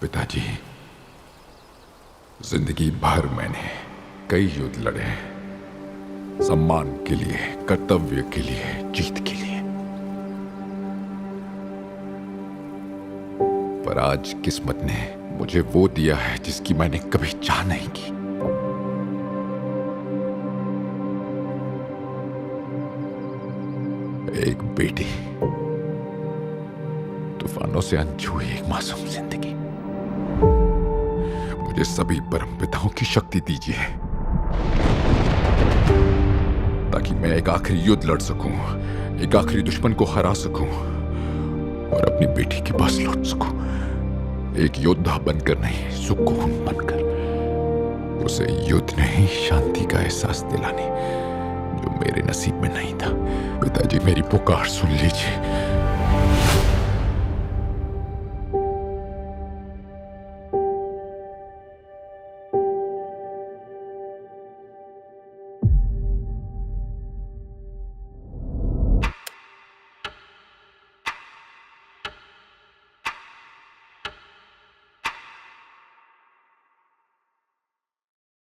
पिताजी, जिंदगी भर मैंने कई युद्ध लड़े, सम्मान के लिए, कर्तव्य के लिए, जीत के लिए। पर आज किस्मत ने मुझे वो दिया है जिसकी मैंने कभी चाह नहीं की। एक बेटी, तूफानों से अनछुई एक मासूम जिंदगी। मुझे सभी परम पिताओं की शक्ति दीजिए ताकि मैं एक आखिरी युद्ध लड़ सकूं, एक आखिरी दुश्मन को हरा सकूं और अपनी बेटी के पास लौट सकूं। एक योद्धा बनकर नहीं, सुकून बनकर। उसे युद्ध नहीं, शांति का एहसास दिलाने जो मेरे नसीब में नहीं था। पिताजी, मेरी पुकार सुन लीजिए।